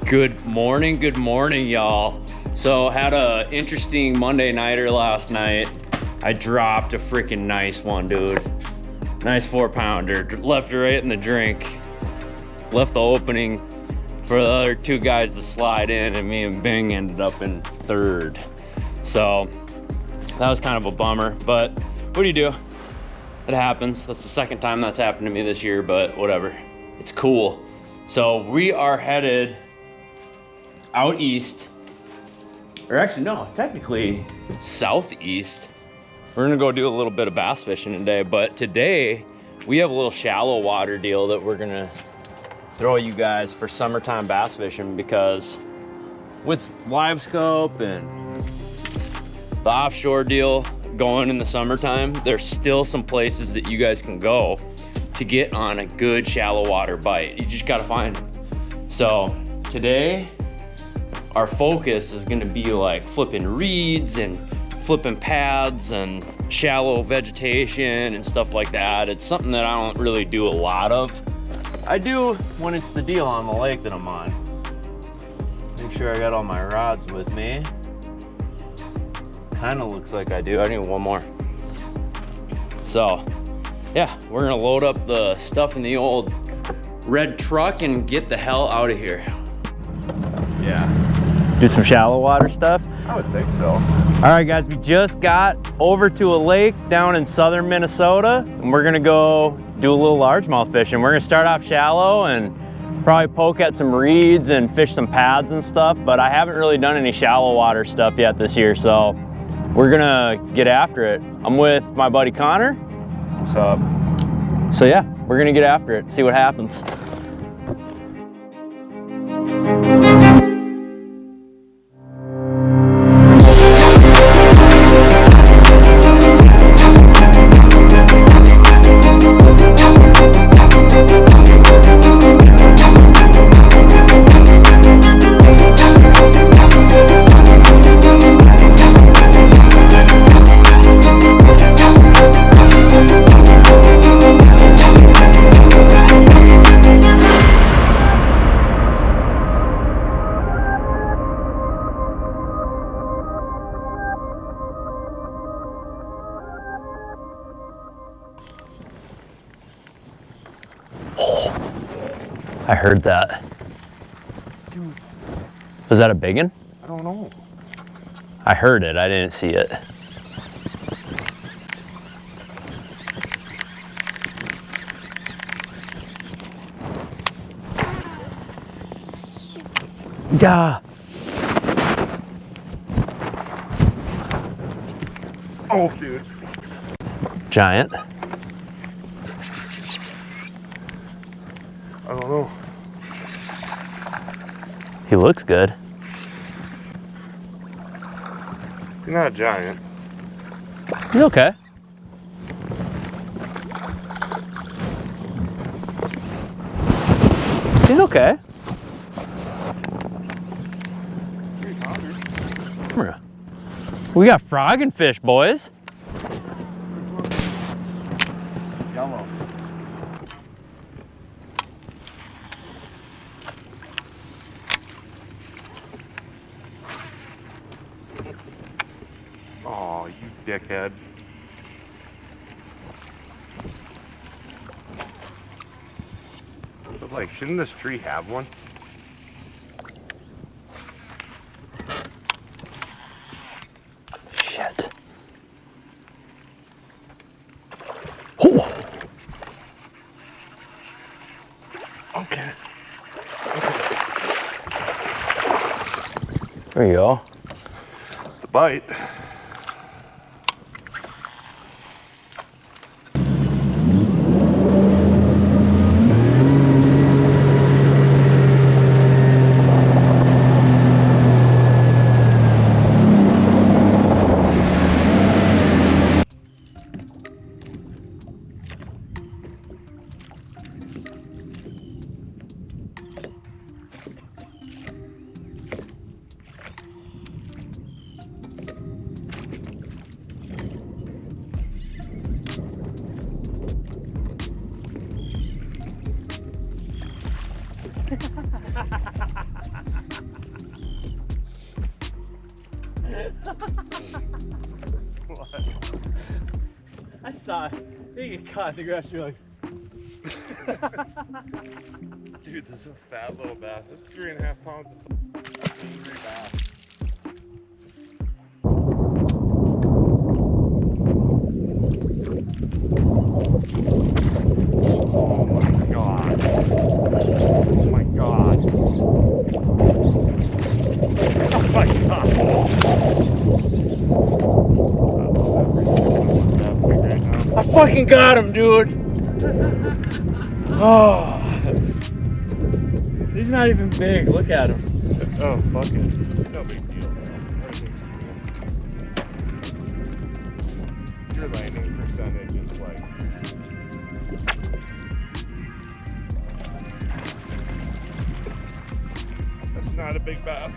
Good morning, y'all. So had a interesting Monday nighter last night. I dropped a freaking nice one, dude. Nice 4-pounder. Left it right in the drink. Left the opening for the other two guys to slide in, and me and Bing ended up in third. So that was kind of a bummer, but what do you do? It happens. That's the second time that's happened to me this year, but whatever. It's cool. So we are headed out east, or actually no, technically southeast. We're gonna go do a little bit of bass fishing today, but today we have a little shallow water deal that we're gonna throw you guys for summertime bass fishing, because with LiveScope and the offshore deal going in the summertime, there's still some places that you guys can go to get on a good shallow water bite. You just gotta find them. So today, our focus is gonna be like flipping reeds and flipping pads and shallow vegetation and stuff like that. It's something that I don't really do a lot of. I do when it's the deal on the lake that I'm on. Make sure I got all my rods with me. Kind of looks like I do. I need one more. So yeah, we're gonna load up the stuff in the old red truck and get the hell out of here. Yeah. Do some shallow water stuff? I would think so. All right, guys, we just got over to a lake down in southern Minnesota, and we're gonna go do a little largemouth fishing. We're gonna start off shallow and probably poke at some reeds and fish some pads and stuff, but I haven't really done any shallow water stuff yet this year, so we're gonna get after it. I'm with my buddy Connor. What's up? So yeah, we're gonna get after it, see what happens. I heard that. Dude. Was that a big one? I don't know. I heard it, I didn't see it. Yeah. Oh, shoot. Giant. I don't know. He looks good. He's not a giant. He's okay. He's okay. We got frog and fish, boys. Yellow. Oh, you dickhead. But like, shouldn't this tree have one? Shit. Oh. Okay. There you go. It's a bite. What? I saw it. They get caught in the grass. You're like, Dude, this is a fat little bass. That's 3.5 pounds of angry bass. Oh my god. Oh my god. Oh my god. I fucking got him, dude. Oh, he's not even big. Look at him. Oh, fuck it. No big deal. Your landing percentage is like... That's not a big bass.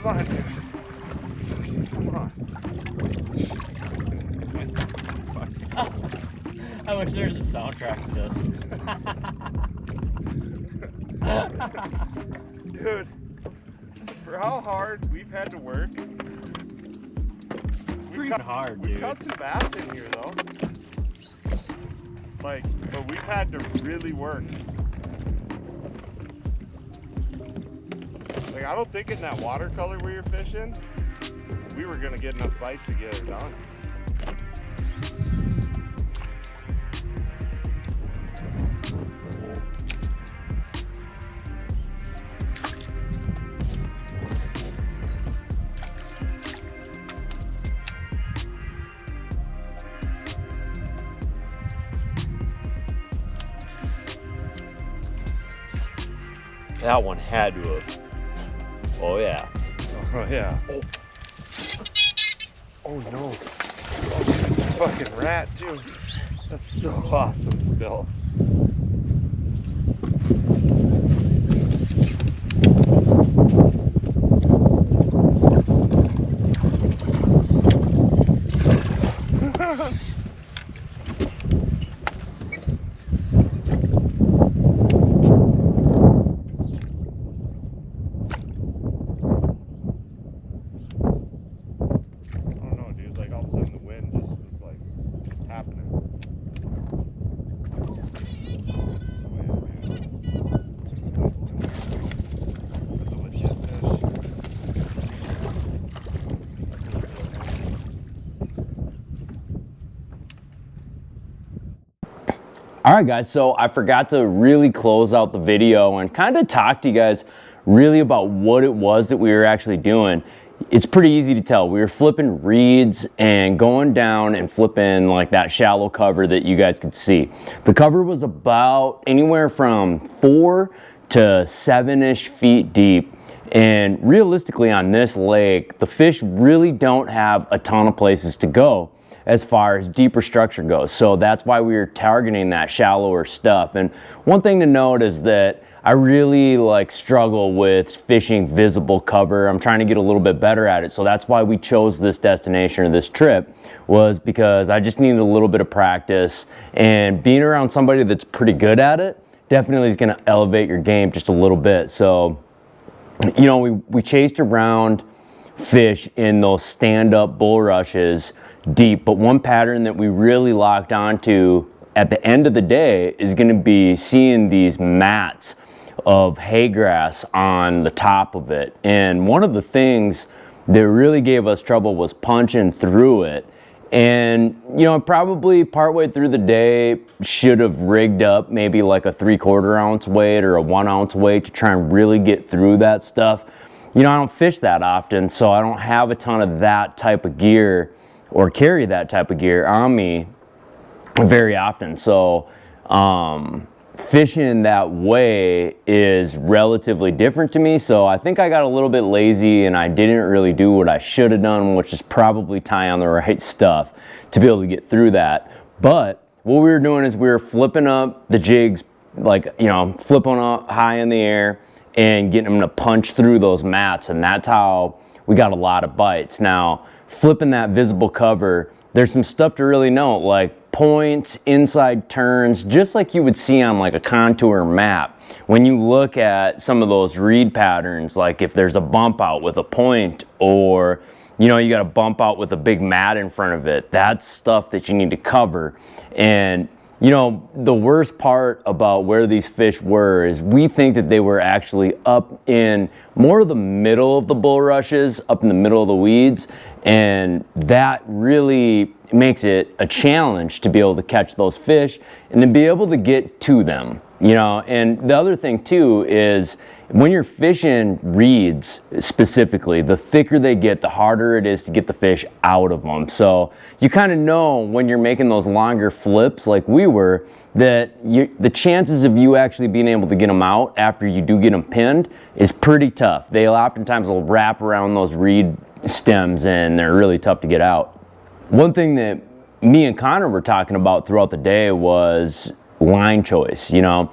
Come on. Come on. I wish there was a soundtrack to this. Dude, for how hard we've had to work, we've got some bass in here though. Like, but we've had to really work. Like, I don't think in that watercolor we were fishing, we were gonna get enough bites to get it done. That one had to have. Oh yeah. Oh yeah. Oh, oh no. Oh, fucking rat too. That's so awesome still. All right, guys, so I forgot to really close out the video and kind of talk to you guys really about what it was that we were actually doing. It's pretty easy to tell. We were flipping reeds and going down and flipping like that shallow cover that you guys could see. The cover was about anywhere from 4 to 7-ish feet deep. And realistically on this lake, the fish really don't have a ton of places to go as far as deeper structure goes. So that's why we were targeting that shallower stuff. And one thing to note is that I really struggle with fishing visible cover. I'm trying to get a little bit better at it. So that's why we chose this destination or this trip, was because I just needed a little bit of practice, and being around somebody that's pretty good at it definitely is gonna elevate your game just a little bit. So, you know, we chased around fish in those stand-up bulrushes deep, but one pattern that we really locked onto at the end of the day is going to be seeing these mats of hay grass on the top of it. And one of the things that really gave us trouble was punching through it. And you know, probably partway through the day should have rigged up maybe like a 3/4 ounce weight or a 1 ounce weight to try and really get through that stuff. You know, I don't fish that often, so I don't have a ton of that type of gear or carry that type of gear on me very often. So fishing that way is relatively different to me. So I think I got a little bit lazy and I didn't really do what I should have done, which is probably tie on the right stuff to be able to get through that. But what we were doing is we were flipping up the jigs, like, you know, flipping up high in the air and getting them to punch through those mats. And that's how we got a lot of bites. Now, flipping that visible cover there's some stuff to really note, like points, inside turns, just like you would see on like a contour map. When you look at some of those reed patterns, like if there's a bump out with a point, or you know, you got a bump out with a big mat in front of it, that's stuff that you need to cover. And you know, the worst part about where these fish were is we think that they were actually up in more of the middle of the bulrushes, up in the middle of the weeds, and that really makes it a challenge to be able to catch those fish and to be able to get to them, you know. And the other thing too is when you're fishing reeds specifically, the thicker they get, the harder it is to get the fish out of them. So you kind of know when you're making those longer flips like we were, that the chances of you actually being able to get them out after you do get them pinned is pretty tough. They oftentimes will wrap around those reed stems and they're really tough to get out. One thing that me and Connor were talking about throughout the day was line choice. You know,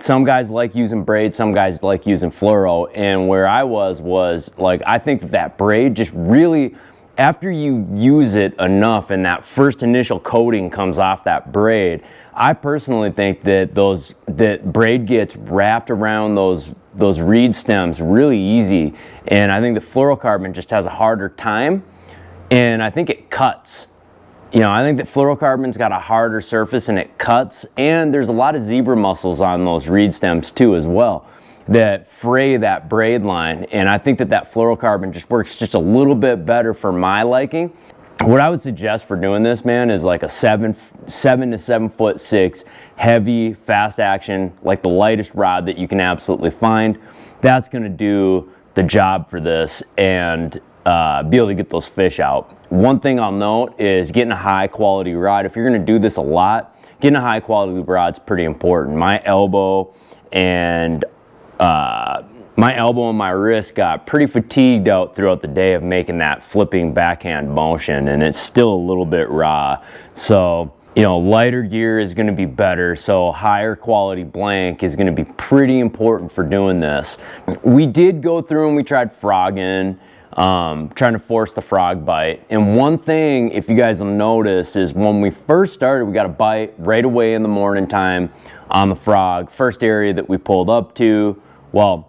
some guys like using braid, some guys like using fluoro, and where I was like, I think that braid just really, after you use it enough and that first initial coating comes off that braid, I personally think that that braid gets wrapped around those reed stems really easy, and I think the fluorocarbon just has a harder time, and I think it cuts. You know, I think that fluorocarbon's got a harder surface and it cuts, and there's a lot of zebra mussels on those reed stems too as well that fray that braid line, and I think that fluorocarbon just works just a little bit better for my liking. What I would suggest for doing this, man, is like a 7 to 7'6" heavy, fast action, like the lightest rod that you can absolutely find. That's gonna do the job for this and be able to get those fish out. One thing I'll note is getting a high quality rod. If you're gonna do this a lot, getting a high quality rod is pretty important. My elbow and my wrist got pretty fatigued out throughout the day of making that flipping backhand motion, and it's still a little bit raw. So, you know, lighter gear is gonna be better, so higher quality blank is gonna be pretty important for doing this. We did go through and we tried frogging, trying to force the frog bite. And one thing, if you guys will notice, is when we first started, we got a bite right away in the morning time on the frog. First area that we pulled up to, well,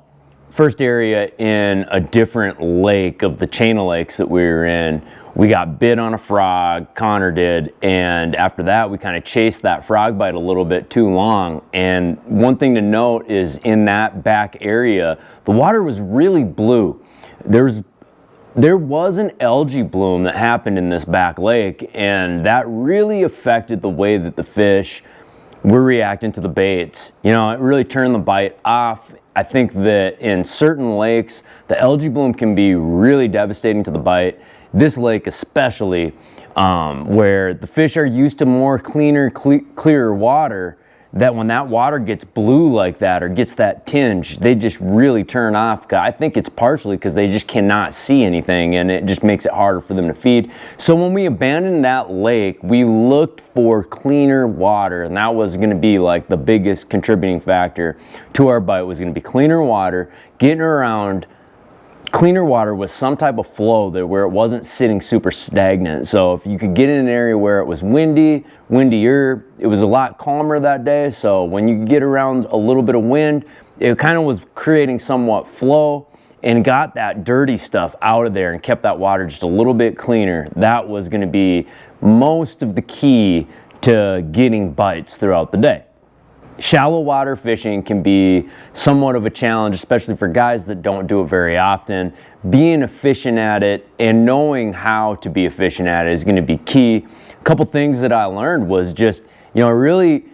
first area in a different lake of the chain of lakes that we were in, we got bit on a frog, Connor did, and after that we kind of chased that frog bite a little bit too long. And one thing to note is in that back area, the water was really blue. There was an algae bloom that happened in this back lake, and that really affected the way that the fish were reacting to the baits. You know, it really turned the bite off. I think that in certain lakes, the algae bloom can be really devastating to the bite. This lake especially, where the fish are used to more clearer water, that when that water gets blue like that or gets that tinge, they just really turn off. I think it's partially because they just cannot see anything, and it just makes it harder for them to feed. So when we abandoned that lake, we looked for cleaner water, and that was gonna be like the biggest contributing factor to our bite, was gonna be cleaner water, getting around cleaner water with some type of flow there where it wasn't sitting super stagnant. So if you could get in an area where it was windier, it was a lot calmer that day. So when you get around a little bit of wind, it kind of was creating somewhat flow and got that dirty stuff out of there and kept that water just a little bit cleaner. That was going to be most of the key to getting bites throughout the day. Shallow water fishing can be somewhat of a challenge, especially for guys that don't do it very often. Being efficient at it and knowing how to be efficient at it is going to be key. A couple things that I learned was just, you know, really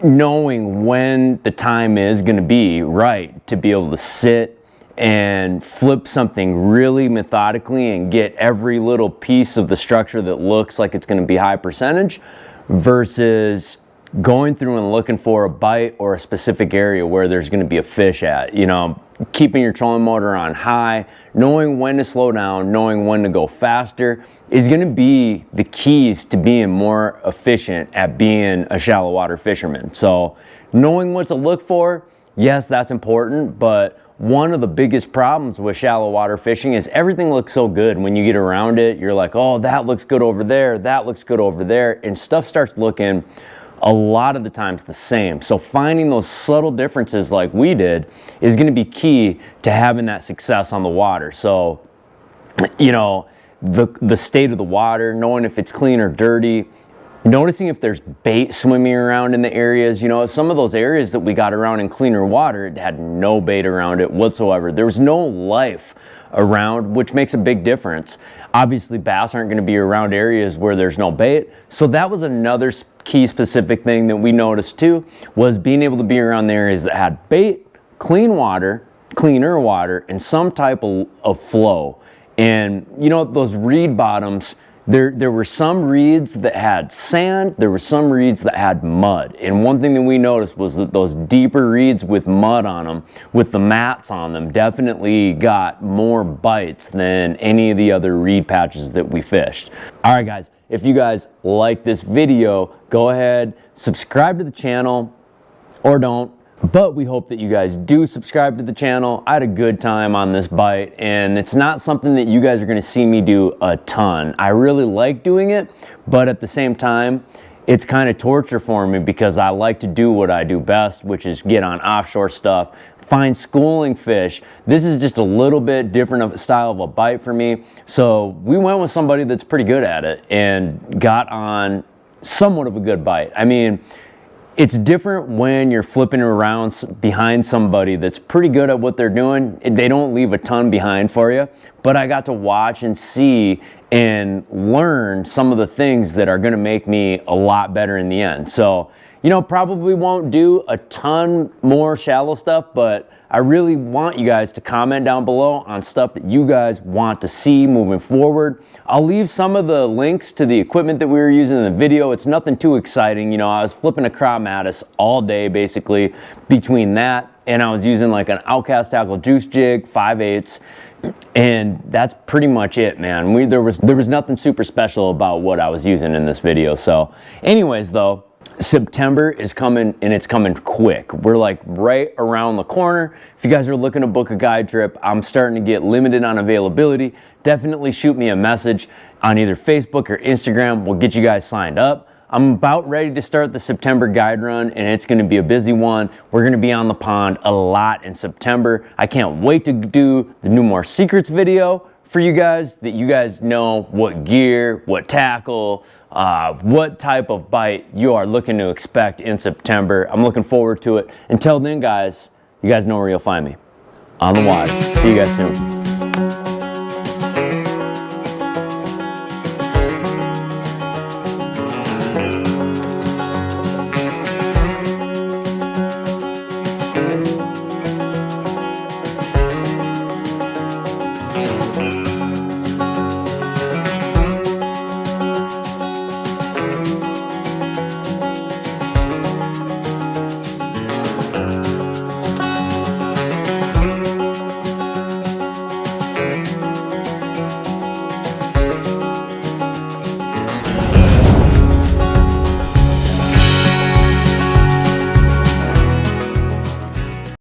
knowing when the time is going to be right to be able to sit and flip something really methodically and get every little piece of the structure that looks like it's going to be high percentage, versus going through and looking for a bite or a specific area where there's going to be a fish at. You know, keeping your trolling motor on high, knowing when to slow down, knowing when to go faster is going to be the keys to being more efficient at being a shallow water fisherman. So knowing what to look for, yes, that's important, but one of the biggest problems with shallow water fishing is everything looks so good. When you get around it, you're like, oh, that looks good over there, that looks good over there, and stuff starts looking a lot of the times the same. So finding those subtle differences like we did is going to be key to having that success on the water. So, you know, the state of the water, knowing if it's clean or dirty, noticing if there's bait swimming around in the areas. You know, some of those areas that we got around in cleaner water, it had no bait around it whatsoever. There was no life around, which makes a big difference. Obviously, bass aren't going to be around areas where there's no bait. So that was another key specific thing that we noticed too, was being able to be around the areas that had bait, clean water, cleaner water, and some type of flow. And you know, those reed bottoms, there were some reeds that had sand, there were some reeds that had mud. And one thing that we noticed was that those deeper reeds with mud on them, with the mats on them, definitely got more bites than any of the other reed patches that we fished. All right, guys, if you guys like this video, go ahead, subscribe to the channel, or don't. But we hope that you guys do subscribe to the channel. I had a good time on this bite, and it's not something that you guys are going to see me do a ton. I really like doing it, but at the same time, it's kind of torture for me because I like to do what I do best, which is get on offshore stuff, find schooling fish. This is just a little bit different of a style of a bite for me. So we went with somebody that's pretty good at it and got on somewhat of a good bite. I mean, it's different when you're flipping around behind somebody that's pretty good at what they're doing. They don't leave a ton behind for you, but I got to watch and see and learn some of the things that are gonna make me a lot better in the end. So, you know, probably won't do a ton more shallow stuff, but I really want you guys to comment down below on stuff that you guys want to see moving forward. I'll leave some of the links to the equipment that we were using in the video. It's nothing too exciting. You know, I was flipping a crop mattis all day basically between that, and I was using like an Outcast Tackle juice jig, 5/8, and that's pretty much it, man. There was nothing super special about what I was using in this video. So anyways though, September is coming, and it's coming quick. We're like right around the corner. If you guys are looking to book a guide trip, I'm starting to get limited on availability. Definitely shoot me a message on either Facebook or Instagram. We'll get you guys signed up. I'm about ready to start the September guide run, and it's going to be a busy one. We're going to be on the pond a lot in September. I can't wait to do the New More Secrets video for you guys, that you guys know what gear, what tackle, what type of bite you are looking to expect in September. I'm looking forward to it. Until then, guys, you guys know where you'll find me. On the water. See you guys soon.